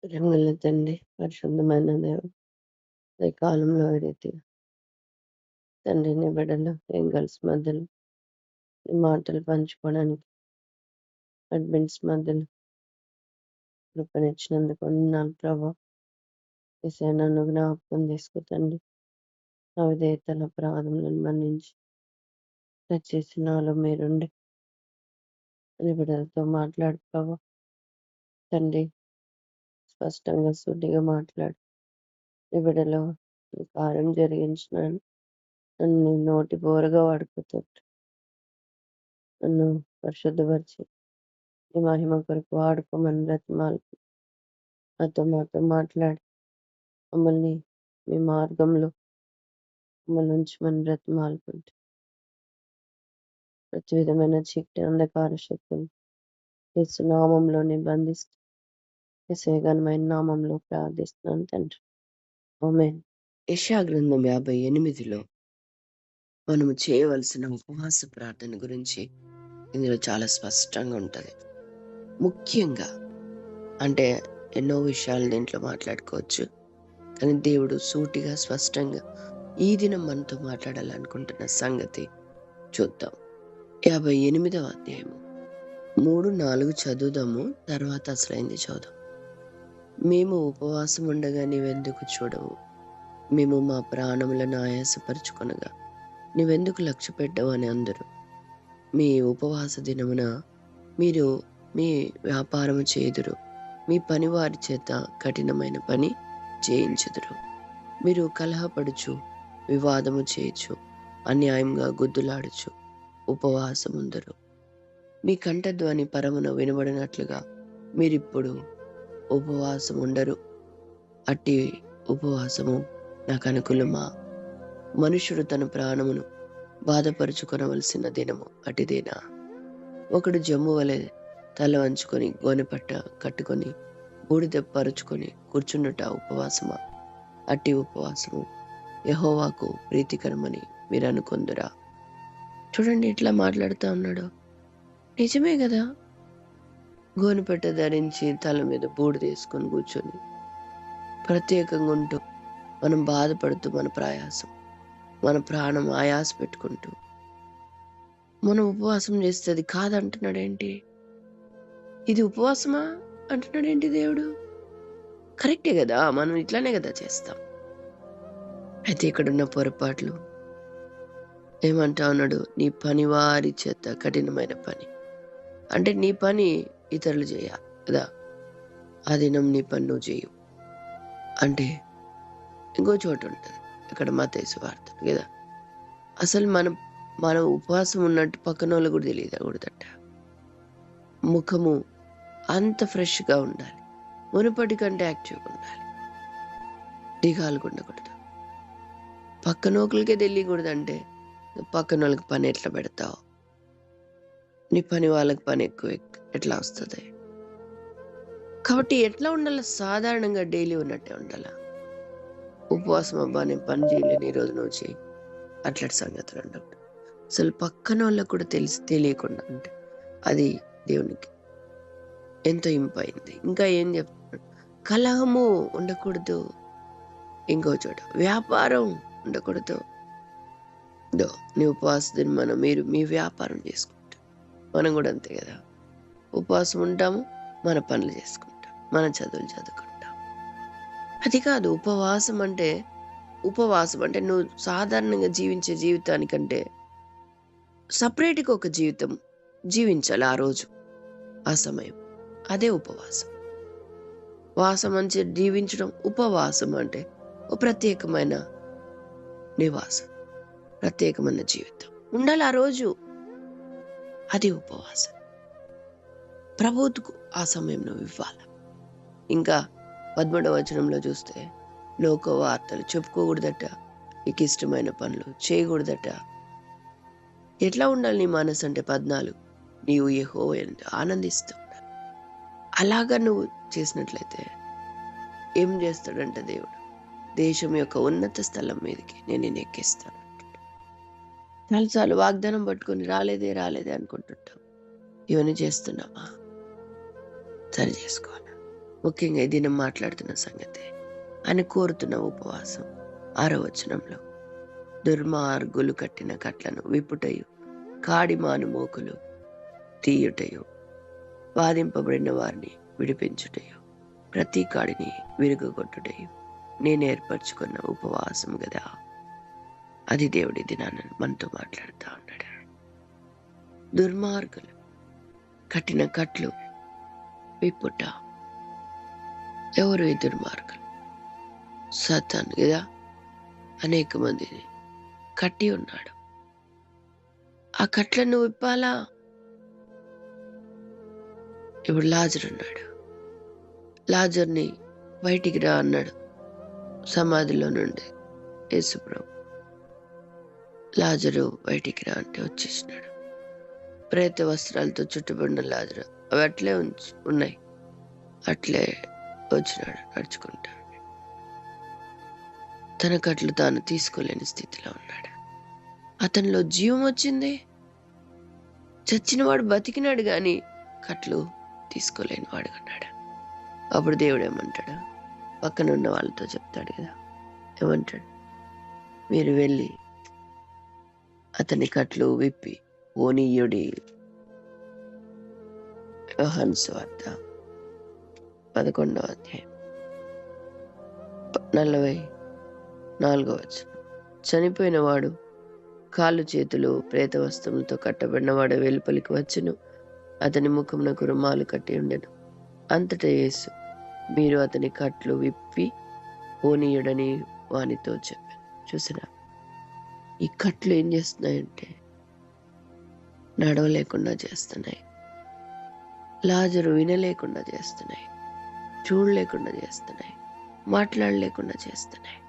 ప్రేమగల తండ్రి, పరిశుద్ధమైన దేవుడు, ఈ కాలంలో ఈ రీతిగా తండ్రి నీ బిడ్డలు సింగిల్స్ మధ్యలో నీ మాటలు పంచుకోవడానికి అడ్మిన్స్ మధ్యలో కృపనిచ్చినందుకు వందనాలు ప్రభా. ఏసయ్య నన్ను జ్ఞాపకం చేసుకో తండ్రి. నా విధేయతల అపరాధములను మన్నించి దయచేసి నాలో మీరుండి నీ బిడ్డలతో మాట్లాడు ప్రభా. తండ్రి స్పష్టంగా సూటిగా మాట్లాడు. నీ బిడ్డలో నీ కార్యం జరిగించినాను. నన్ను నీ నోటి బోరగా వాడుకుతాడు. నన్ను పరిశుద్ధపరిచి నీ మహిమ కొరకు వాడుకోమని బ్రతిమాలు మాతో మాట్లాడి మమ్మల్ని మీ మార్గంలో మమ్మల్ని ఉంచమని బ్రతిమాలుకుంటూ ప్రతి విధమైన చీకటి అంధకార శక్తులు యేసు నామంలోనే బంధిస్తూ యేసయ్య ఘనమైన నామంలో ప్రార్థిస్తున్నాను తండ్రి. ఆమేన్. యెషయా గ్రంథం 58లో మనము చేయవలసిన ఉపవాస ప్రార్థన గురించి ఇందులో చాలా స్పష్టంగా ఉంటది. ముఖ్యంగా అంటే ఎన్నో విషయాలు దీంట్లో మాట్లాడుకోవచ్చు, కానీ దేవుడు సూటిగా స్పష్టంగా ఈ దినం మనతో మాట్లాడాలనుకుంటున్న సంగతి చూద్దాం. 58వ అధ్యాయము 3-4 చదువుదాము, తర్వాత అసలైంది చదువుదాం. మేము ఉపవాసం ఉండగా నీవెందుకు చూడవు? మేము మా ప్రాణములను ఆయాసపరుచుకొనగా నీవెందుకు లక్ష్య పెట్టవు అని అందరూ. మీ ఉపవాస దినమున మీరు మీ వ్యాపారము చేయుదురు, మీ పనివారి చేత కఠినమైన పని చేయించుదురు. మీరు కలహపడుచు వివాదము చేయొచ్చు, అన్యాయంగా గుద్దులాడుచు ఉపవాసముందరు. మీ కంఠధ్వని పరమున వినబడినట్లుగా మీరిప్పుడు ఉపవాసం ఉండరు. అట్టి ఉపవాసము నాకు అనుకూలమా? మనుషుడు తన ప్రాణమును బాధపరుచుకొనవలసిన దినము అటిదేనా? ఒకడు జమ్ము వలె తల వంచుకొని గోనెపట్ట కట్టుకొని బూడిద పరుచుకొని కూర్చుండుట ఉపవాసమా? అట్టి ఉపవాసము యెహోవాకు ప్రీతికరమని మీరు అనుకొందురా? చూడండి ఎట్లా మాట్లాడుతూ ఉన్నాడు. నిజమే కదా, గోనెపట్ట ధరించి తల మీద బూడిద వేసుకొని కూర్చొని ప్రత్యేకంగా ఉంటూ మనం బాధపడుతూ మన ప్రయాసం మన ప్రాణం ఆయాస పెట్టుకుంటూ మనం ఉపవాసం చేస్తే అది కాదంటున్నాడేంటి? ఇది ఉపవాసమా అంటున్నాడేంటి దేవుడు? కరెక్టే కదా, మనం ఇట్లానే కదా చేస్తాం. అయితే ఇక్కడున్న పొరపాట్లు ఏమంటా ఉన్నాడు? నీ పని వారి చేత కఠినమైన పని అంటే నీ పని ఇతరులు చేయాలి కదా, ఆ దినం నీ పని నువ్వు చేయవు అంటే. ఇంకో చోట ఉంటుంది ఇక్కడ మత్తయి సువార్త కదా, అసలు మనం ఉపవాసం ఉన్నట్టు పక్కన వాళ్ళు కూడా తెలియదట. ముఖము అంత ఫ్రెష్గా ఉండాలి, మునుపటి కంటే యాక్టివ్గా ఉండాలి, దిగాలు ఉండకూడదు. పక్కనోకులకే తెలియకూడదు అంటే పక్కన వాళ్ళకి పని ఎట్లా పెడతావు? నీ పని వాళ్ళకి పని ఎక్కువ ఎట్లా వస్తుంది? కాబట్టి ఎట్లా ఉండాలి? సాధారణంగా డైలీ ఉన్నట్టే ఉండాలా. ఉపవాసం అబ్బా నేను పని చేయలేను ఈరోజు నువ్వు చేయి అట్లాంటి సంగతులు ఉండవు. అసలు పక్కన వాళ్ళకు కూడా తెలియకుండా అంటే అది దేవునికి ఎంతో ఇంపైంది. ఇంకా ఏం చెప్తున్నాడు? కలహము ఉండకూడదు. ఇంకో చోట వ్యాపారం ఉండకూడదు. నీ ఉపవాసం మీరు మీ వ్యాపారం చేసుకుంటాం, మనం కూడా అంతే కదా. ఉపవాసం ఉంటాము, మన పనులు చేసుకుంటాం, మన చదువులు చదువుకుంటాం. అది కాదు ఉపవాసం అంటే. ఉపవాసం అంటే నువ్వు సాధారణంగా జీవించే జీవితానికంటే సపరేట్గా ఒక జీవితం జీవించాలి ఆ రోజు, ఆ సమయం. అదే ఉపవాసం. వాసం అంటే జీవించడం. ఉపవాసం అంటే ఓ ప్రత్యేకమైన నివాసం, ప్రత్యేకమైన జీవితం ఉండాలి ఆ రోజు. అది ఉపవాసం. ప్రభువుకు ఆ సమయం నువ్వు ఇవ్వాలి. ఇంకా 13వ వచనంలో చూస్తే లోక వార్తలు చెప్పుకోకూడదట, నీకు ఇష్టమైన పనులు చేయకూడదట. ఎట్లా ఉండాలి నీ మనసు అంటే 14, నీవు యెహోవాను ఆనందిస్తూ ఉండాలి. అలాగా నువ్వు చేసినట్లయితే ఏం చేస్తాడంటే దేవుడు, దేశం యొక్క ఉన్నత స్థలం మీదకి నేను నిన్ను ఎక్కిస్తాను. చాలాసార్లు వాగ్దానం పట్టుకొని రాలేదే అనుకుంటుంటాం. ఇవన్నీ చేస్తున్నామా? సరి చేసుకోవాలి. ముఖ్యంగా ఈ దినం మాట్లాడుతున్న సంగతి ఆయన కోరుతున్న ఉపవాసం. 6వ వచనంలో దుర్మార్గులు కట్టిన కట్లను విప్పుటయు, కాడిమాను మోకులు తీయుటయు, బాధింపబడిన వారిని విడిపించుటయు, ప్రతి కాడిని విరుగొట్టుటయు నేను ఏర్పరచుకున్న ఉపవాసం కదా. అది దేవుడి దినాన్ని మనతో మాట్లాడుతూ ఉన్నాడు. దుర్మార్గులు కట్టిన కట్లు విప్పుట. ఎవరు ఈ దుర్మార్గులు? సాతాను కదా. అనేక మందిని కట్టి ఉన్నాడు. ఆ కట్లను విప్పాలా? ఇప్పుడు లాజరు ఉన్నాడు. లాజర్ని బయటికి రా అన్నాడు సమాధిలో నుండి యేసుప్రభు. లాజరు బయటికి రా అంటే వచ్చేసినాడు. ప్రేత వస్త్రాలతో చుట్టుబడిన లాజరు అవి అట్లే ఉన్నాయి. అట్లే వచ్చినాడు నడుచుకుంటా. తన కట్లు తాను తీసుకోలేని స్థితిలో ఉన్నాడు. అతనిలో జీవం వచ్చింది. చచ్చినవాడు బతికినాడు గాని కట్లు తీసుకోలేని వాడు అన్నాడు. అప్పుడు దేవుడు ఏమంటాడు? పక్కనున్న వాళ్ళతో చెప్తాడు కదా, ఏమంటాడు? మీరు వెళ్ళి అతని కట్లు విప్పి ఓనీయుడి. యోహాను సువార్త 11వ అధ్యాయం 44వ వచనం. చనిపోయిన వాడు కాళ్ళు చేతులు ప్రేత వస్త్రములతో కట్టబడినవాడు వెలుపలికి వచ్చును. అతని ముఖమునకు రుమాలు కట్టి ఉండెను. అంతటా యేసు, మీరు అతని కట్లు విప్పి పోనీయుడని వానితో చెప్పాను. చూసినా, ఈ కట్లు ఏం చేస్తున్నాయంటే నడవలేకుండా చేస్తున్నాయి. లాజరు వినలేకుండా చేస్తున్నాయి, చూడలేకుండా చేస్తున్నాయి, మాట్లాడలేకుండా చేస్తున్నాయి.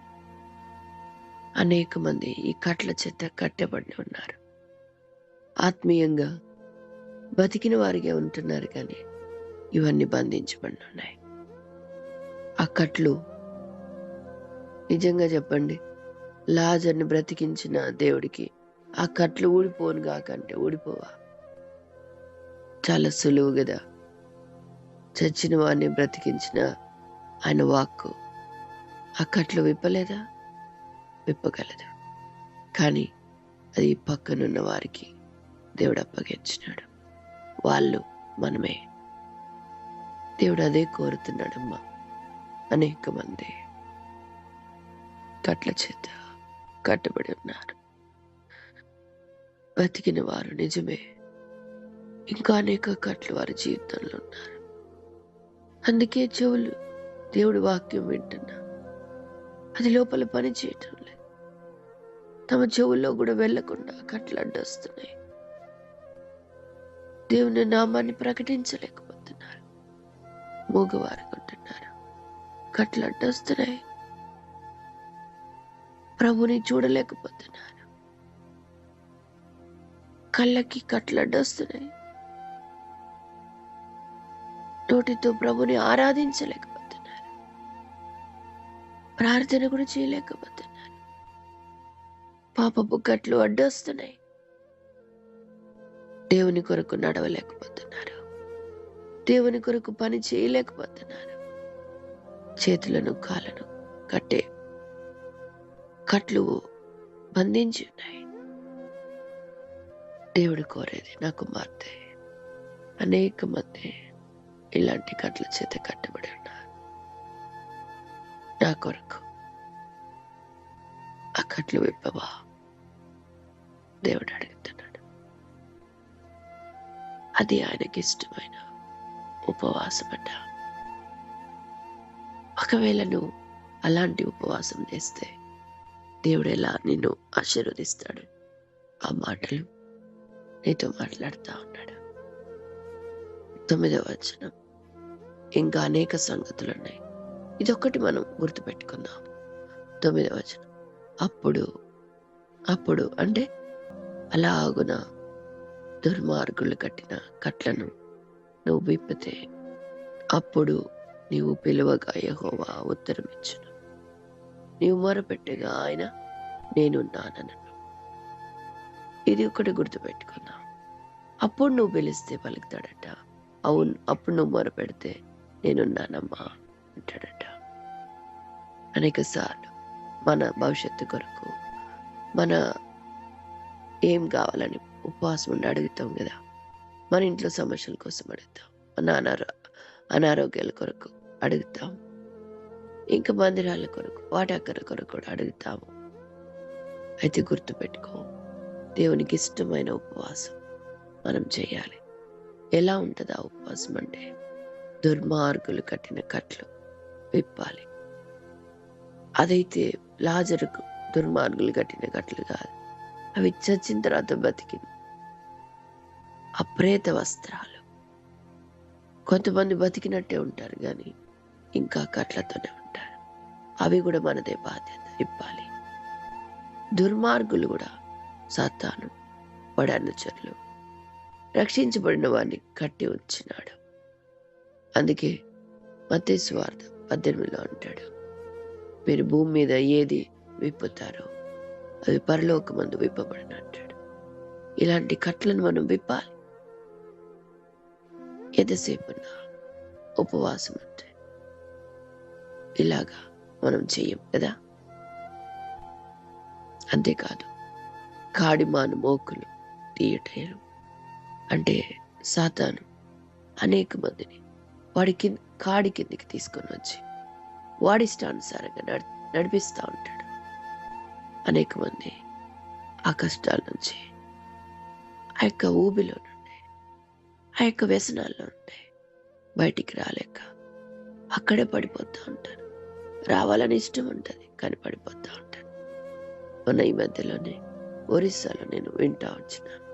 అనేక మంది ఈ కట్ల చేత కట్టబడి ఉన్నారు. ఆత్మీయంగా బతికిన వారిగా ఉంటున్నారు కానీ ఇవన్నీ బంధించబడి ఉన్నాయి. ఆ కట్లు నిజంగా చెప్పండి, లాజర్ని బ్రతికించిన దేవుడికి ఆ కట్లు ఊడిపోను కాకంటే ఊడిపోవా? చాలా సులువు కదా. చచ్చిన వాడిని బ్రతికించిన ఆయన వాక్కు ఆ కట్లు విప్పలేదా? విప్పగలదు. కానీ అది పక్కనున్న వారికి దేవుడు అప్పగించినాడు. వాళ్ళు మనమే. దేవుడు అదే కోరుతున్నాడమ్మా. అనేక మంది కట్ల చేత కట్టబడి ఉన్నారు. బతికిన వారు నిజమే, ఇంకా అనేక కట్లు వారి జీవితంలో ఉన్నారు. అందుకే చెవులు దేవుడి వాక్యం వింటున్నా, అది లోపల పని చేయటం లేదు. తమ చెవుల్లో కూడా వెళ్లకుండా కట్లు అడ్డొస్తున్నాయి. దేవుని నామాన్ని ప్రకటించలేకపోతున్నారు. మూగవారు కొంటున్నారు. కట్లు అడ్డొస్తున్నాయి. ప్రభుని చూడలేకపోతున్నారు. కళ్ళకి కట్లు అడ్డొస్తున్నాయి. నోటితో ప్రభుని ఆరాధించలేకపోతున్నారు. ప్రార్థన కూడా చేయలేకపోతున్నారు. పాపపు కట్లు అడ్డొస్తున్నాయి. దేవుని కొరకు నడవలేకపోతున్నారు. దేవుని కొరకు పని చేయలేకపోతున్నారు. చేతులను కాళ్ళను కట్టే కట్లు బంధించి ఉన్నాయి. దేవుడు కోరేది, నా కుమార్తె, అనేక మంది ఇలాంటి కట్ల చేత కట్టబడి ఉన్నారు. నా కొరకు ఆ కట్లు విప్పవా? దేవుడు అడుగుతున్నాడు. అది ఆయనకి ఇష్టమైన ఉపవాసం అట. ఒకవేళ నువ్వు అలాంటి ఉపవాసం చేస్తే దేవుడు ఎలా నిన్ను ఆశీర్వదిస్తాడు? ఆ మాటలు నీతో మాట్లాడుతూ ఉన్నాడు. 9వ వచనం. ఇంకా అనేక సంగతులు ఉన్నాయి. ఇదొక్కటి మనం గుర్తుపెట్టుకుందాం. 9వ వచనం. అప్పుడు అంటే అలాగున దుర్మార్గులు కట్టిన కట్లను నువ్వు విప్పితే అప్పుడు నీవు పిలువగా యెహోవా ఉత్తరమిచ్చును. నీవు మొరపెట్టగా ఆయన నేనున్నానను. ఇది ఒకటి గుర్తుపెట్టుకున్నావు. అప్పుడు నువ్వు పిలిస్తే పలుకుతాడట. అవును, అప్పుడు నువ్వు మొరపెడితే నేనున్నానమ్మా అంటాడట. అనేక సార్లు మన భవిష్యత్తు కొరకు, మన ఏం కావాలని ఉపవాసం ఉండి అడుగుతాం కదా. మన ఇంట్లో సమస్యల కోసం అడుగుతాం, మన అనారోగ్యాల కొరకు అడుగుతాం, ఇంకా మందిరాల కొరకు, వాటాకర కొరకు కూడా అడుగుతాము. అయితే గుర్తుపెట్టుకో, దేవునికి ఇష్టమైన ఉపవాసం మనం చేయాలి. ఎలా ఉంటుంది ఆ ఉపవాసం అంటే, దుర్మార్గులు కట్టిన కట్లు విప్పాలి. అదైతే లాజరుకు దుర్మార్గులు కట్టిన కట్లు కాదు, అవి చచ్చిన తర్వాత బతికిన అప్రేత వస్త్రాలు. కొంతమంది బతికినట్టే ఉంటారు కానీ ఇంకా కట్లతోనే ఉంటారు. అవి కూడా మనదే బాధ్యత, ఇప్పాలి. దుర్మార్గులు కూడా సాతాను వాడి అనుచరులు రక్షించబడిన వాడిని కట్టి ఉంచినాడు. అందుకే మత్తయి సువార్త 18లో అంటాడు, మీరు భూమి మీద ఏది విప్పుతారో అవి పరలోకమందు విప్పబడిన అంటాడు. ఇలాంటి కట్లను మనం విప్పాలి. ఎంతసేపున్నా ఉపవాసం అంటే ఇలాగా మనం చెయ్యం కదా. అంతేకాదు, కాడిమాను మోకులు తీయటేరు అంటే సాతాను అనేక మందిని వాడి కాడి కిందికి తీసుకొని వచ్చి వాడి ఇష్టానుసారంగా నడిపిస్తూ ఉంటాడు. అనేక మంది ఆ కష్టాల నుంచి, ఆ యొక్క ఊబిలో నుండి, ఆ యొక్క వ్యసనాల్లో నుండి బయటికి రాలేక అక్కడే పడిపోతూ ఉంటారు. రావాలని ఇష్టం ఉంటుంది కానీ పడిపోతూ ఉంటారు. మొన్న ఈ మధ్యలోనే ఒరిస్సాలో నేను వింటా వచ్చినాను,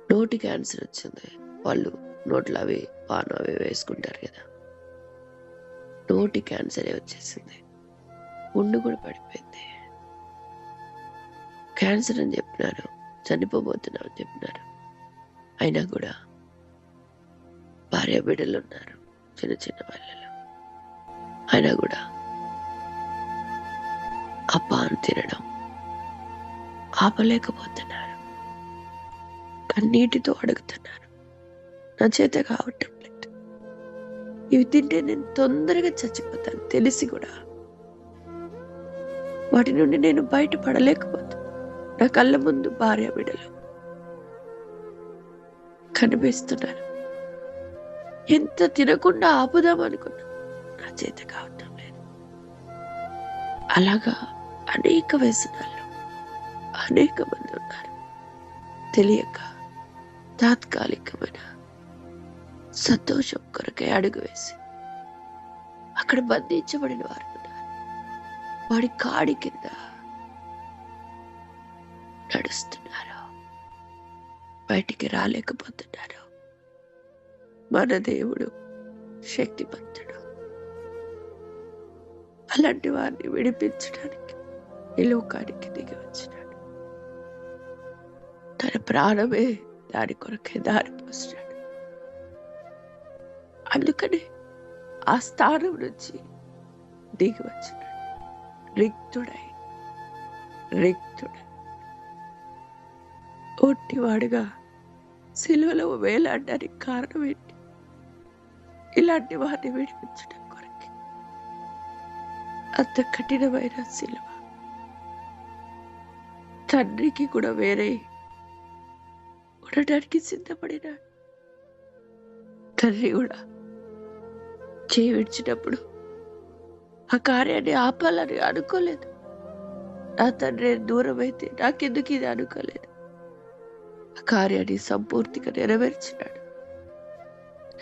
నోటి క్యాన్సర్ వచ్చింది. వాళ్ళు నోట్లో అవి పాను అవి వేసుకుంటారు కదా, నోటి క్యాన్సరే వచ్చేసింది. పుండు కూడా పడిపోయింది. క్యాన్సర్ అని చెప్పినారు, చనిపోబోతున్నాం అని చెప్పినారు. అయినా కూడా భార్య బిడ్డలు ఉన్నారు, చిన్న చిన్న వాళ్ళలో. అయినా కూడా ఆ పాను తినడం ఆపలేకపోతున్నారు. కన్నీటితో అడుగుతున్నారు, నా చేత కావటం లేదు, ఇవి తింటే నేను తొందరగా చచ్చిపోతాను తెలిసి కూడా వాటి నుండి నేను బయటపడలేకపోతాను. నా కళ్ళ ముందు భార్య బిడ్డలు కనిపిస్తున్నారు. ఎంత తినకుండా ఆపుదాం అనుకున్నా, నా చేత కావటం లేదు. అలాగా అనేక వ్యసనాలు అనేక మంది ఉన్నారు. తెలియక తాత్కాలికమైన సంతోషం కొరకే అడుగు వేసి అక్కడ బంధించబడిన వారు ఉన్నారు. వాడి కాడి కింద నడుస్తున్నారు, బయటికి రాలేకపోతున్నారు. మన దేవుడు శక్తివంతుడు. అలాంటి వారిని విడిపించడానికి ఈ లోకానికి దిగి వచ్చినాడు. తన ప్రాణమే దాని కొరకే దారిపోసినాడు. అందుకనే ఆ స్థానం నుంచి దిగి వచ్చినాడు రిక్తుడై ఒట్టివాడుగా సిలువలో వేలాడడానికి కారణం ఏంటి? ఇలాంటి వారిని విడిపించడం కొరకే. అంత కఠినమైన సిలువ తండ్రికి కూడా వేరే ఉండడానికి సిద్ధపడినాడు. తండ్రి కూడా చేయి విడిచినప్పుడు ఆ కార్యాన్ని ఆపాలని అనుకోలేదు. నా తండ్రి దూరం అయితే నాకెందుకు ఇది అనుకోలేదు. ఆ కార్యాన్ని సంపూర్తిగా నెరవేర్చినాడు.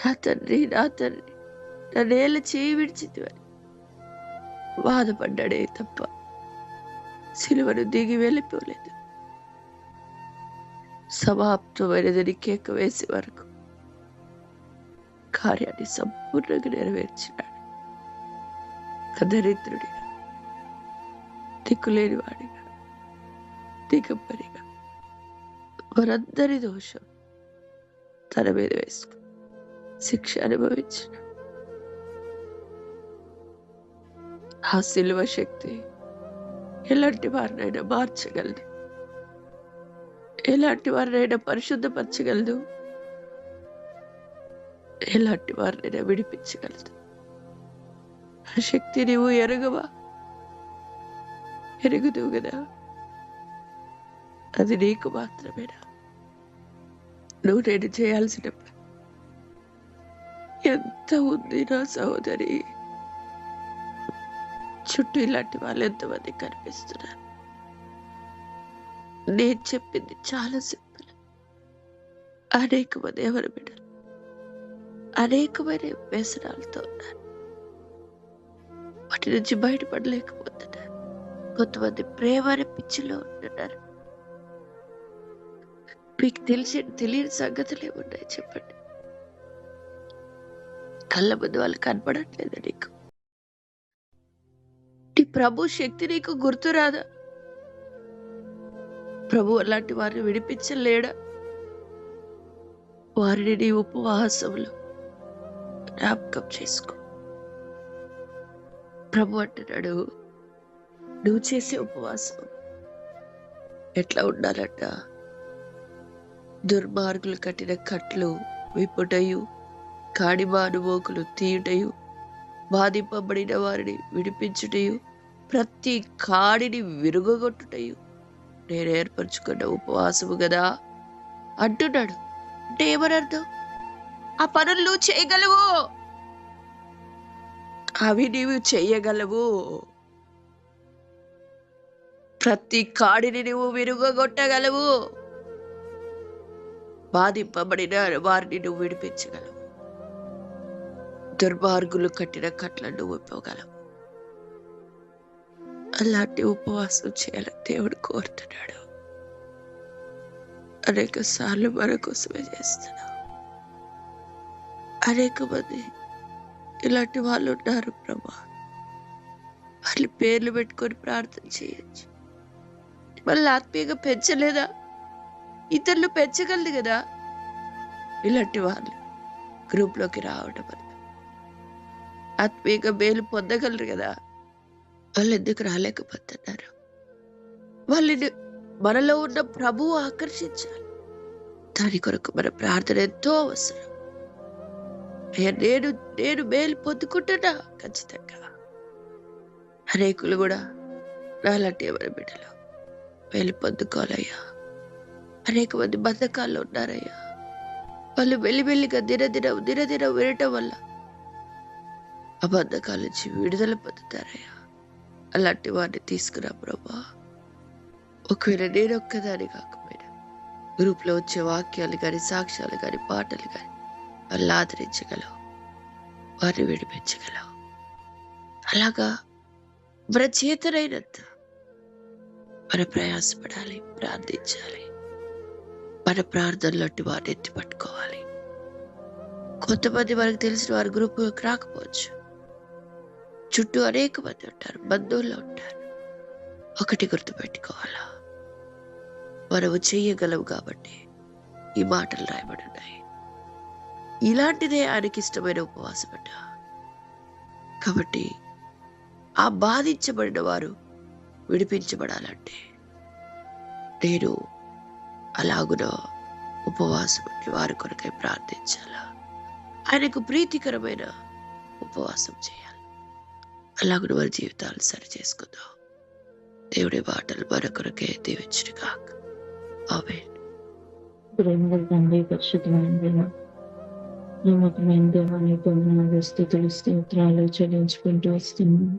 నా తండ్రి నా నేల చేయి విడిచింది అని బాధపడ్డాడే తప్ప సిలువను దిగి వెళ్ళిపోలేదు. సమాప్తమైనదని కేక వేసే వరకు కార్యాన్ని సంపూర్ణంగా నెరవేర్చినాడు. దరిద్రుడిగా, దిక్కులేని వాడిగా, దిగంబరిగా వారందరి దోషం తన మీద వేసుకుని శిక్ష అనుభవించిన ఆ సిలువ శక్తి ఎలాంటి వారినైనా మార్చగలదు, ఎలాంటి వారినైనా పరిశుద్ధపరచగలదు. ఎలాంటి వారినైనా విడిపించగలదు. ఆ శక్తి నీవు ఎరుగవా? ఎరుగుదువు కదా, అది నీకు మాత్రమేనా? నువ్వు నేను చేయాల్సిన పని ఎంత ఉంది నా సహోదరి. చుట్టూ ఇలాంటి వాళ్ళు ఎంతమంది కనిపిస్తున్నారు. నేను చెప్పింది చాలా సింపుల్. అనేక మంది ఎవరు బిడ్డలు అనేకమైన వ్యసనాలతో ఉన్నారు. వాటి నుంచి బయటపడలేకపోతున్నారు. కొంతమంది ప్రేమ అనే పిచ్చిలో ఉంటున్నారు. మీకు తెలియని సంగతులు ఏమున్నాయి చెప్పండి? కళ్ళ ముందు వాళ్ళు కనపడట్లేదు నీకు. నీ ప్రభు శక్తి నీకు గుర్తురాదా? ప్రభు అలాంటి వారిని విడిపించలేడా? వారిని నీ ఉపవాసంలో జ్ఞాపకం చేసుకో. ప్రభు అంటున్నాడు, నువ్వు చేసే ఉపవాసం ఎట్లా ఉండాలంట? దుర్మార్గులు కట్టిన కట్లు విప్పుటయు, కాడిమానుమోకులు తీయుటయు, బాధింపబడిన వారిని విడిపించుటయు, ప్రతి కాడిని విరుగొట్టుటయు నేను ఏర్పరచుకున్న ఉపవాసము కదా అంటున్నాడు. అంటే ఏమనర్థం? ఆ పనులు నువ్వు చేయగలవు, అవి నీవు చెయ్యగలవు. ప్రతి కాడిని నువ్వు విరుగొట్టగలవు. బాధింపబడిన వారిని నువ్వు విడిపించగలవు. దుర్మార్గులు కట్టిన కట్లను నువ్వు విప్పగలవు. అలాంటి ఉపవాసం చేయాలని దేవుడు కోరుతున్నాడు. అనేక సార్లు మన కోసమే చేస్తున్నావు. అనేక మంది ఇలాంటి వాళ్ళు ఉన్నారు ప్రభా. వాళ్ళు పేర్లు పెట్టుకొని ప్రార్థన చేయొచ్చు. మళ్ళీ ఆత్మీయంగా పెంచలేదా? ఇతరులు పెంచగలదు కదా. ఇలాంటి వాళ్ళు గ్రూప్లోకి రావడం వల్ల ఆత్మీయంగా మేలు పొందగలరు కదా. వాళ్ళు ఎందుకు రాలేకపోతున్నారు? వాళ్ళని మనలో ఉన్న ప్రభువు ఆకర్షించాలి. దాని కొరకు మన ప్రార్థన ఎంతో అవసరం. అయ్యా, నేను మేలు పొందుకుంటున్నా ఖచ్చితంగా. అనేకులు కూడా నాలాంటి ఎవరి బిడ్డలు మేలు పొందుకోవాలయ్యా. అనేక మంది బద్ధకాల్లో ఉన్నారయ్యా. వాళ్ళు మెల్లిమెల్లిగా దినదినం వినటం వల్ల ఆ బద్ధకాల నుంచి విడుదల పొందుతారయ్యా. అలాంటి వారిని తీసుకురా ప్రభా. ఒకవేళ నేను ఒక్కదాని కాకపోయినా గ్రూప్లో వచ్చే వాక్యాలు కానీ, సాక్ష్యాలు కానీ, పాటలు కానీ వాళ్ళు ఆదరించగలవు, వారిని విడిపించగలవు. అలాగా మన చేతనైనంత మన ప్రయాసపడాలి, ప్రార్థించాలి. మన ప్రార్థనలోటి వారిని ఎత్తి పట్టుకోవాలి. కొంతమంది మనకు తెలిసిన వారి గ్రూపులోకి రాకపోవచ్చు. చుట్టూ అనేక మంది ఉంటారు, బంధువుల్లో ఉంటారు. ఒకటి గుర్తుపెట్టుకోవాలా, మనము చెయ్యగలవు కాబట్టి ఈ మాటలు రాయబడి ఉన్నాయి. ఇలాంటిదే ఆయనకి ఇష్టమైన ఉపవాసం అంట. కాబట్టి ఆ బాధించబడిన వారు విడిపించబడాలంటే నేను అలాగున ఉపవాసం అంటే వారి కొరకై ప్రార్థించాలా, ఆయనకు ప్రీతికరమైన ఉపవాసం చేయాలి. అలాగున వారి జీవితాలు సరి చేసుకుందాం. దేవుడి మాటలు మరొకరికే దీవించును గాక. ఆమేన్. ప్రేమగల తండ్రి, పరిశుద్ధమైన దేవ, నమ్మకమైన దేవాన్ని పొందిన స్థుతులు స్తోత్రాలు చెల్లించుకుంటూ వస్తున్నాను.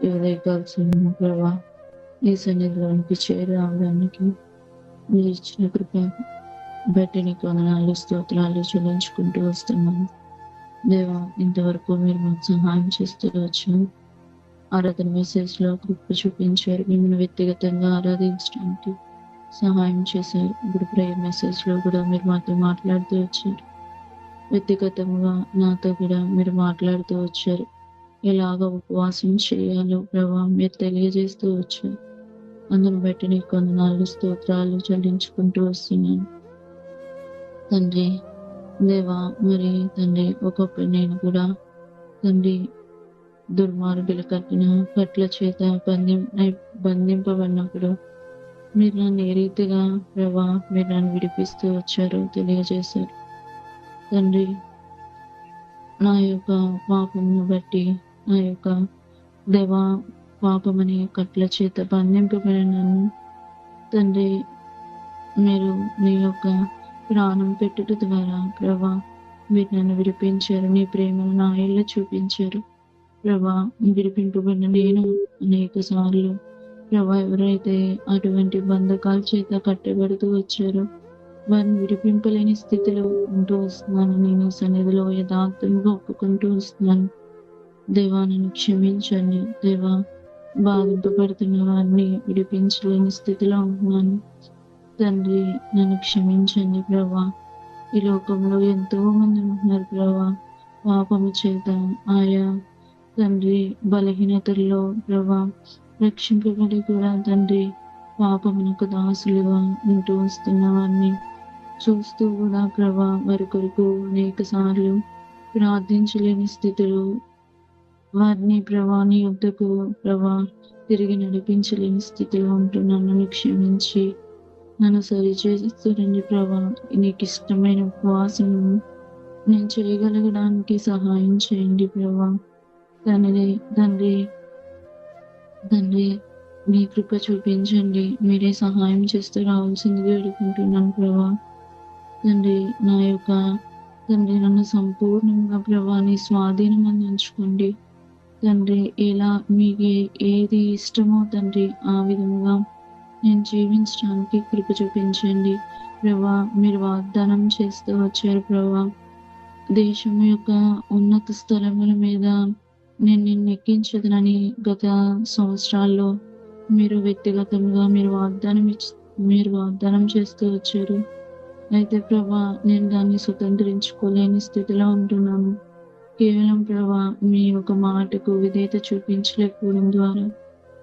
ఈ ఉదయకాల ప్రభా, ఈ సన్నిధిలోనికి చేరడానికి మీరు ఇచ్చిన కృప బట్టి నీకు వందనాలు స్తోత్రాలు చెల్లించుకుంటూ వస్తున్నాను. దేవా, ఇంతవరకు మీరు మాకు సహాయం చేస్తూ వచ్చారు. ఆరాధన మెసేజ్లో కృప చూపించారు. మిమ్మల్ని వ్యక్తిగతంగా ఆరాధించడానికి సహాయం చేశారు. ఇప్పుడు ప్రేయర్ మెసేజ్లో కూడా మీరు మాతో మాట్లాడుతూ వచ్చారు. వ్యక్తిగతంగా నాతో కూడా మీరు మాట్లాడుతూ వచ్చారు. ఎలాగ ఉపవాసం చేయాలో ప్రభా మీరు తెలియజేస్తూ వచ్చారు. అందును బట్టి నీకు వందనాలు స్తోత్రాలు చెల్లించుకుంటూ వస్తున్నాను తండ్రి. దేవా, మరి తండ్రి, ఒకప్పుడు నేను కూడా తండ్రి దుర్మార్గులు కట్టిన కట్ల చేత బంధింపబడినప్పుడు మీరు నన్ను ఏ రీతిగా ప్రభా మీరు నన్ను విడిపిస్తూ వచ్చారో తెలియజేశారు తండ్రి. నా యొక్క పాపమును బట్టి నా యొక్క దేవా పాపమనే కట్ల చేత బంధింపబడిన నన్ను తండ్రి మీరు మీ యొక్క ప్రాణం పెట్టుట ద్వారా ప్రభా మీరు నన్ను విడిపించారు. నీ ప్రేమను నా ఇళ్ళ చూపించారు ప్రభా. విడిపింపబడిన నేను అనేక సార్లు ప్రభా ఎవరైతే అటువంటి బంధకాల చేత కట్టబడుతూ వచ్చారో వారిని విడిపింపలేని స్థితిలో ఉంటూ వస్తున్నాను. నేను సన్నిధిలో యథార్థంగా ఒప్పుకుంటూ వస్తున్నాను. దేవా నన్ను క్షమించండి. దేవా బాధింపబడుతున్న వారిని విడిపించలేని స్థితిలో ఉంటున్నాను. తండ్రి నన్ను క్షమించండి ప్రభా. ఈ లోకంలో ఎంతో మంది ఉంటున్నారు ప్రభా. పాపము చేత ఆయా తండ్రి బలహీనతల్లో ప్రభా రక్షింపబడి కూడా తండ్రి పాపమునకు దాసులుగా ఉంటూ వస్తున్న వారిని చూస్తూ కూడా ప్రభా వారి కొరకు అనేక సార్లు ప్రార్థించలేని స్థితిలో వారిని ప్రభా నీ యొద్దకు ప్రభా తిరిగి నడిపించలేని స్థితిలో ఉంటున్నాను. నన్ను క్షమించి నన్ను సరిచేస్తారండి ప్రభా. నీకు ఇష్టమైన ఉపవాసము నేను చేయగలగడానికి సహాయం చేయండి ప్రభా. తండ్రి తండ్రి తండ్రి మీ కృప చూపించండి. మీరే సహాయం చేస్తూ రావాల్సిందిగా వేడుకుంటున్నాను ప్రభా. తండ్రి నా యొక్క తండ్రి నన్ను సంపూర్ణంగా ప్రభా నీ స్వాధీనం అందించుకోండి తండ్రి. ఎలా మీకు ఏది ఇష్టమో తండ్రి ఆ విధముగా నేను జీవించడానికి కృప చూపించండి ప్రభా. మీరు వాగ్దానం చేస్తూ వచ్చారు ప్రభా. దేశం యొక్క ఉన్నత స్థలముల మీద నేను నిన్ను ఎక్కించదనని గత సంవత్సరాల్లో మీరు వ్యక్తిగతంగా మీరు వాగ్దానం చేస్తూ వచ్చారు. అయితే ప్రభా నేను దాన్ని స్వతంత్రించుకోలేని స్థితిలో ఉంటున్నాను. కేవలం ప్రభా మీ యొక్క మాటకు విధేయత చూపించలేకపోవడం ద్వారా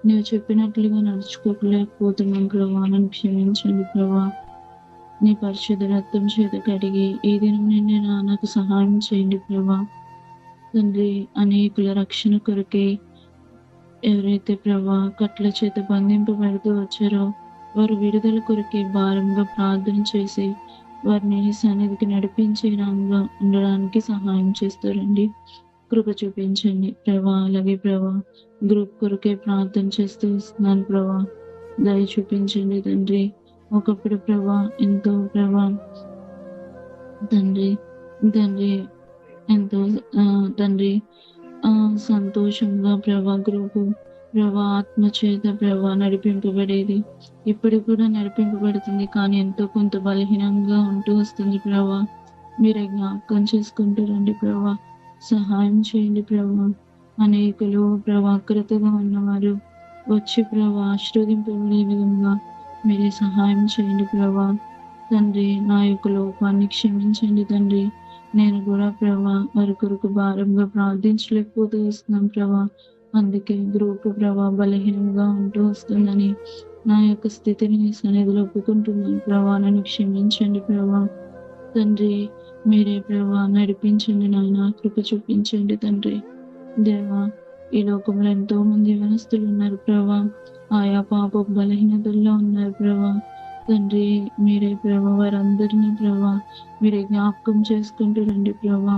నీవు చెప్పినట్లుగా నడుచుకోలేకపోతున్నాను ప్రభా. నన్ను క్షమించండి ప్రభా. నీ పరిశుద్ధ రక్తం చేత కడిగి ఈ దినం నుండి నాకు సహాయం చేయండి ప్రభా. తండ్రి అనేకుల రక్షణ కొరకే ఎవరైతే ప్రభా కట్ల చేత బంధింపబడుతూ వచ్చారో వారు విడుదల కొరకే భారంగా ప్రార్థన చేసి వారిని సన్నిధికి నడిపించే విధంగా ఉండడానికి సహాయం చేస్తారండి. కృప చూపించండి ప్రభా. అలాగే ప్రభా గ్రూప్ కొరకే ప్రార్థన చేస్తూ వస్తున్నాను ప్రభా. దయ చూపించండి తండ్రి. ఒకప్పుడు ప్రభా ఎంతో ప్రభా తండ్రి తండ్రి ఎంతో తండ్రి సంతోషంగా ప్రభా గ్రూపు ప్రభా ఆత్మ చేత ప్రభా నడిపింపబడేది. ఇప్పుడు కూడా నడిపింపబడుతుంది కానీ ఎంతో కొంత బలహీనంగా ఉంటూ వస్తుంది ప్రభా. మీరే జ్ఞాపకం చేసుకుంటూ రండి ప్రభా. సహాయం చేయండి ప్రభా. అనేకులు ప్రభాకృతగా ఉన్నవారు వచ్చి ప్రభా ఆశీర్వదింపబడే విధంగా మీరే సహాయం చేయండి ప్రభా. తండ్రి నా యొక్క లోపాన్ని క్షమించండి తండ్రి. నేను కూడా ప్రభా వారి కొరకు భారంగా ప్రార్థించలేకపోతూ వస్తున్నాను ప్రభా. అందుకే గ్రూపు ప్రభా బలహీనంగా ఉంటూ వస్తుందని నా యొక్క స్థితిని నీ సన్నిధిలో ఒప్పుకుంటున్నాను ప్రభా. నన్ను క్షమించండి ప్రభా. తండ్రి మీరే ప్రభా నడిపించండి నాయన. కృప చూపించండి తండ్రి. దేవా ఈ లోకంలో ఎంతో మంది యవనస్తులు ఉన్నారు ప్రభా. ఆయా పాప బలహీనతల్లో ఉన్నారు ప్రభా. తండ్రి మీరే ప్రభా వారందరినీ ప్రభా మీరే జ్ఞాపకం చేసుకుంటూ రండి ప్రభా.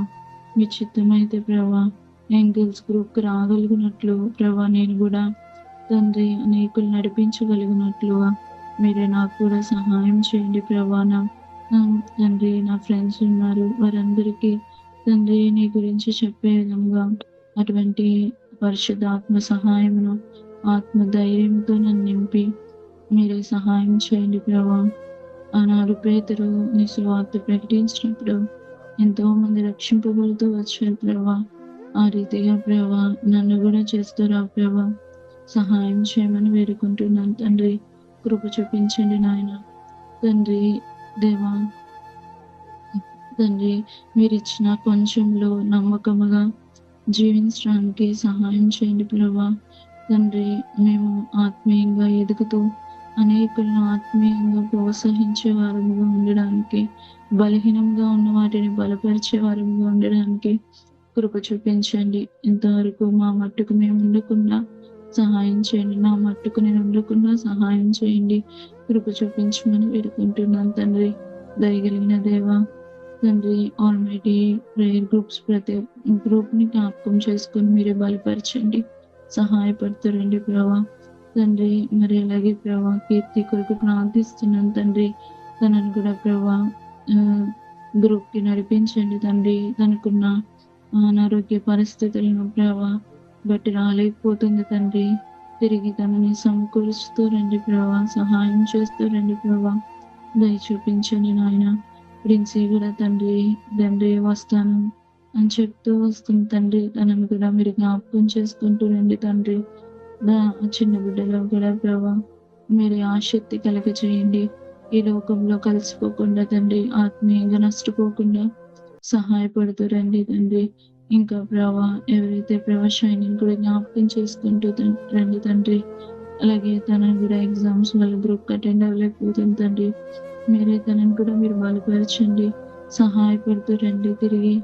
మీ చిత్తమైతే ప్రభా ఏంగిల్స్ గ్రూప్కి రాగలిగినట్లు ప్రభా నేను కూడా తండ్రి అనేకులు నడిపించగలిగినట్లుగా మీరే నాకు కూడా సహాయం చేయండి ప్రభా. తండ్రి నా ఫ్రెండ్స్ ఉన్నారు వారందరికీ తండ్రి నీ గురించి చెప్పే విధంగా అటువంటి పరిశుద్ధాత్మ సహాయమును ఆత్మ ధైర్యంతో నన్ను నింపి మీరే సహాయం చేయండి ప్రభా. ఆనాడు పేతురు నీ సువార్త ప్రకటించినప్పుడు ఎంతో మంది రక్షింపబడుతూ వచ్చారు ప్రభా. ఆ రీతిగా ప్రభా నన్ను కూడా చేస్తారా ప్రభా. సహాయం చేయమని వేడుకుంటున్నాను తండ్రి. కృప చూపించండి నాయన. తండ్రి దేవా తండ్రి మీరు ఇచ్చిన కొంచెంలో నమ్మకముగా జీవించడానికి సహాయం చేయండి ప్రభా. తండ్రి మేము ఆత్మీయంగా ఎదుగుతూ అనేకులను ఆత్మీయంగా ప్రోత్సహించే వారంగా ఉండడానికి బలహీనంగా ఉన్న వాటిని బలపరిచే వారంగా ఉండడానికి కృప చూపించండి. ఇంతవరకు మా మట్టుకు మేము ఉండకుండా సహాయం చేయండి. నా మట్టుకు నేను ఉండకుండా సహాయం చేయండి. కృప చూపించమని వేడుకుంటున్నాను తండ్రి. దయగలిగిన దేవా తండ్రి ఆల్మైటీ ప్రేయర్ గ్రూప్స్ ప్రతి గ్రూప్ని జ్ఞాపకం చేసుకొని మీరే బలపరచండి, సహాయపడుతారండి ప్రభా. తండ్రి మరి అలాగే ప్రభా కీర్తి కొరకు ప్రార్థిస్తున్నాను తండ్రి. తనను కూడా ప్రభా గ్రూప్కి నడిపించండి తండ్రి. తనకున్న అనారోగ్య పరిస్థితులను ప్రభా బట్టి రాలేకపోతుంది తండ్రి. తిరిగి తనని సమకూరుస్తూ రండి ప్రభా, సహాయం చేస్తూ రండి ప్రభా. దయ చూపించండి నాయన. ప్రిన్సీ కూడా తండ్రి వస్తాను అని చెప్తూ వస్తుంది తండ్రి. తనను కూడా మీరు జ్ఞాపకం చేసుకుంటూ రండి తండ్రి. చిన్న బిడ్డలో కూడా ప్రభా మీరు ఆసక్తి కలగజేయండి. ఈ లోకంలో కలిసిపోకుండా తండ్రి, ఆత్మీయంగా నష్టపోకుండా సహాయపడుతూ రండి తండ్రి. ఇంకా ప్రభా ఎవరైతే ప్రభా షైనింగ్ కూడా జ్ఞాపకం చేసుకుంటూ రండి తండ్రి. అలాగే తనను కూడా ఎగ్జామ్స్ వల్ల గ్రూప్ అటెండ్ అవ్వలేకపోతుంది తండ్రి. మీరే తనను కూడా మీరు బలపరచండి, సహాయపడుతూ రండి. తిరిగి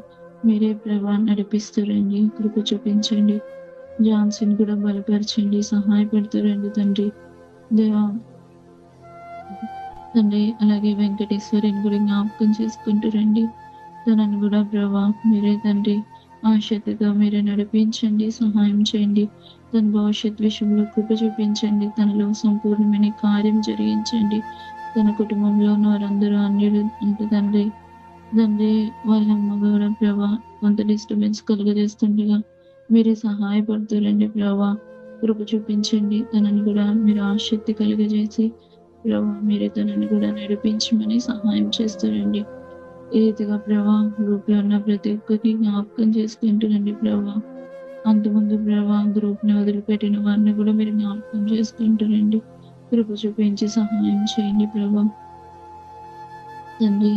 మీరే ప్రభా నడిపిస్తూ రండి, కృప చూపించండి. జాన్సన్ కూడా బలపరచండి, సహాయపడుతూ రండి తండ్రి. దేవా తండ్రి అలాగే వెంకటేశ్వరిని కూడా జ్ఞాపకం చేసుకుంటూ రండి. తనను కూడా ప్రభా మీరే తండ్రి ఆశక్తితో మీరే నడిపించండి, సహాయం చేయండి. తన భవిష్యత్ విషయంలో కృప చూపించండి. తనలో సంపూర్ణమైన కార్యం జరిగించండి. తన కుటుంబంలో వారందరూ అన్యులు అంటే తండ్రి వాళ్ళ అమ్మ కూడా ప్రభా కొంత డిస్టర్బెన్స్ కలుగజేస్తుండగా మీరే సహాయపడుతారండి ప్రభా. కృప చూపించండి. తనని కూడా మీరు ఆసక్తి కలుగజేసి ప్రభా మీరే తనని కూడా నడిపించమని సహాయం చేస్తారండి. ఈ రీతిగా ప్రభా గ్రూప్ లో ఉన్న ప్రతి ఒక్కరికి జ్ఞాపకం చేసుకుంటారండి ప్రభా. అంతకుముందు ప్రభా గ్రూప్ ని వదిలిపెట్టిన వారిని కూడా మీరు జ్ఞాపకం చేసుకుంటారండి. కృప చూపించి సహాయం చేయండి ప్రభా. తండ్రి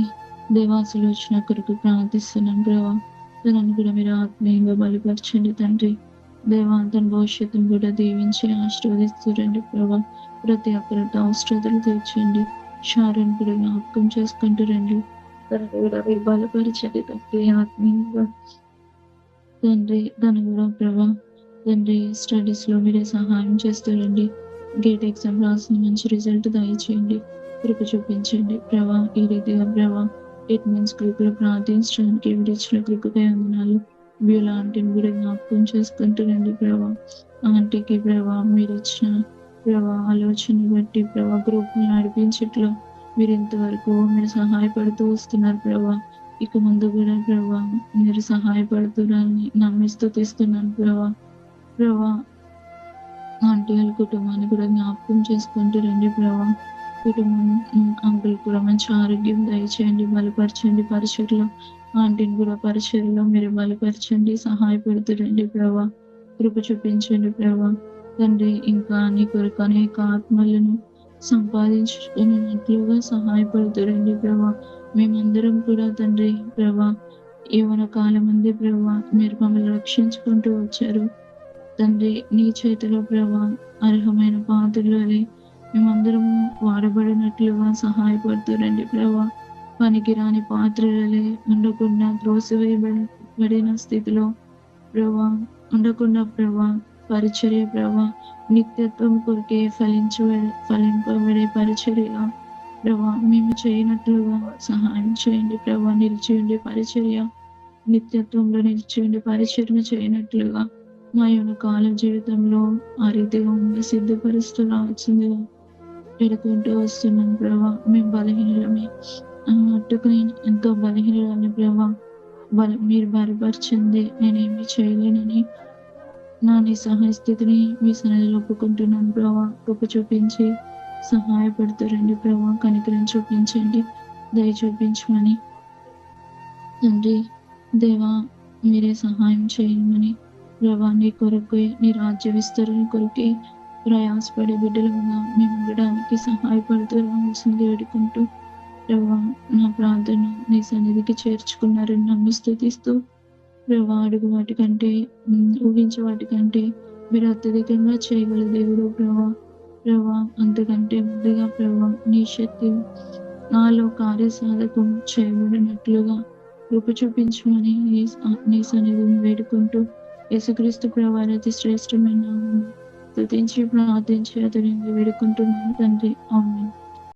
దేవాసులు వచ్చిన కొరకు ప్రార్థిస్తున్నాను ప్రభా. తనను కూడా మీరు ఆత్మీయంగా బలపరచండి తండ్రి. దేవా తన భవిష్యత్తును కూడా దీవించి ఆశీర్వదిస్తురండి ప్రభా. ప్రతి ఒక్కరితో అవసరతలు తీర్చండి. షారుని కూడా జ్ఞాపకం చేసుకుంటూ రండి. తనను కూడా మీరు బలపరచండి తండ్రి ఆత్మీయంగా. తండ్రి తను కూడా ప్రభా తండ్రి స్టడీస్ లో మీరే సహాయం చేస్తారండి. గేట్ ఎగ్జామ్ రాసిన మంచి రిజల్ట్ దయచేయండి, కృప చూపించండి ప్రభా. ఈ రీతిగా ప్రభా ఇట్ మీన్స్ గ్రూప్ లో ప్రార్థించడానికి విడిచిన కృపకై వందనాలు. బ్యూలా ఆంటీని కూడా జ్ఞాపకం చేసుకుంటూ రండి ప్రభా. ఆంటీకి ప్రభా మీరు ఇచ్చిన ప్రభా ఆలోచన బట్టి ప్రభా గ్రూప్ ని నడిపించట్లో మీరు ఇంతవరకు మీరు సహాయపడుతూ వస్తున్నారు ప్రభా. ఇక ముందు కూడా ప్రభా మీరు సహాయపడుతున్నారని నమ్మిస్తూ తీస్తున్నాను ప్రభా. ఆంటీ వాళ్ళ కుటుంబాన్ని కూడా జ్ఞాపకం చేసుకుంటూ రండి ప్రభా. కుటుంబం అంకుల్ కూడా మంచి ఆరోగ్యం దయచేయండి, బలపరచండి. పరిచయలో ఆంటీని కూడా పరిచయలో మీరు బలపరచండి, సహాయపడుతురండి ప్రభా. కృప చూపించండి ప్రభా. తండ్రి ఇంకా నీ కొరకు అనేక ఆత్మలను సంపాదించుకునేట్లుగా సహాయపడుతురండి ప్రభా. మేమందరం కూడా తండ్రి ప్రభా యవ్వన కాలం అందే ప్రభా మీరు మమ్మల్ని రక్షించుకుంటూ వచ్చారు తండ్రి. నీ చేతిలో ప్రభా అర్హమైన పాత్రలు మేమందరము వాడబడినట్లుగా సహాయపడుతురండి ప్రభా. పనికిరాని పాత్రలే ఉండకుండా త్రోసివేయబడిన స్థితిలో ఉండకుండా ప్రభా పరిచర్య ప్రభా నిత్యత్వం కొరికే ఫలింపబడే పరిచర్య ప్రభా మేము చేయనట్లుగా సహాయం చేయండి ప్రభా. నిలిచియండి పరిచర్య, నిత్యత్వంలో నిలిచియండి పరిచర్య చేయనట్లుగా మా యొక్క కాల జీవితంలో ఆ రీతిగా సిద్ధపరుస్తూ రావాల్సిందిగా పెడుకుంటూ వస్తున్నాం ప్రభా. మేము బలహీనమే అట్టుకుని ఎంతో బలహీనలని ప్రభా. మీరు బలపరచండి, నేనేమి చేయలేనని నా నిస్సహాయ స్థితిని మీ సన్నిధిలో ఒప్పుకుంటున్నాను ప్రభా. కృప చూపించి సహాయపడుతారండి ప్రభా. కనికరం చూపించండి, దయ చూపించమని తండ్రి దేవా మీరే సహాయం చేయమని ప్రభా. నీ కొరకు నీ రాజ్య విస్తరణ కొరకే ప్రయాసపడే బిడ్డలుగా మేము ఉండడానికి సహాయపడుతూ రావాల్సింది వేడుకుంటూ ప్రభా నా ప్రార్థన నీ సన్నిధికి చేర్చుకున్నారని నమ్మి స్తుతిస్తూ ప్రభా అడుగు వాటికంటే ఊహించే వాటికంటే మీరు అత్యధికంగా చేయగల దేవుడు ప్రభా. అంతకంటే ముందుగా ప్రభా నీ శక్తి నాలో కార్యసాధకం చేయబడినట్లుగా కృప చూపించమని నీ సన్నిధిని వేడుకుంటూ యేసుక్రీస్తు ప్రభా అతి శ్రేష్టమైన స్తుతించి ప్రార్థించి అతని వేడుకుంటున్నాను తండ్రి. ఆమేన్.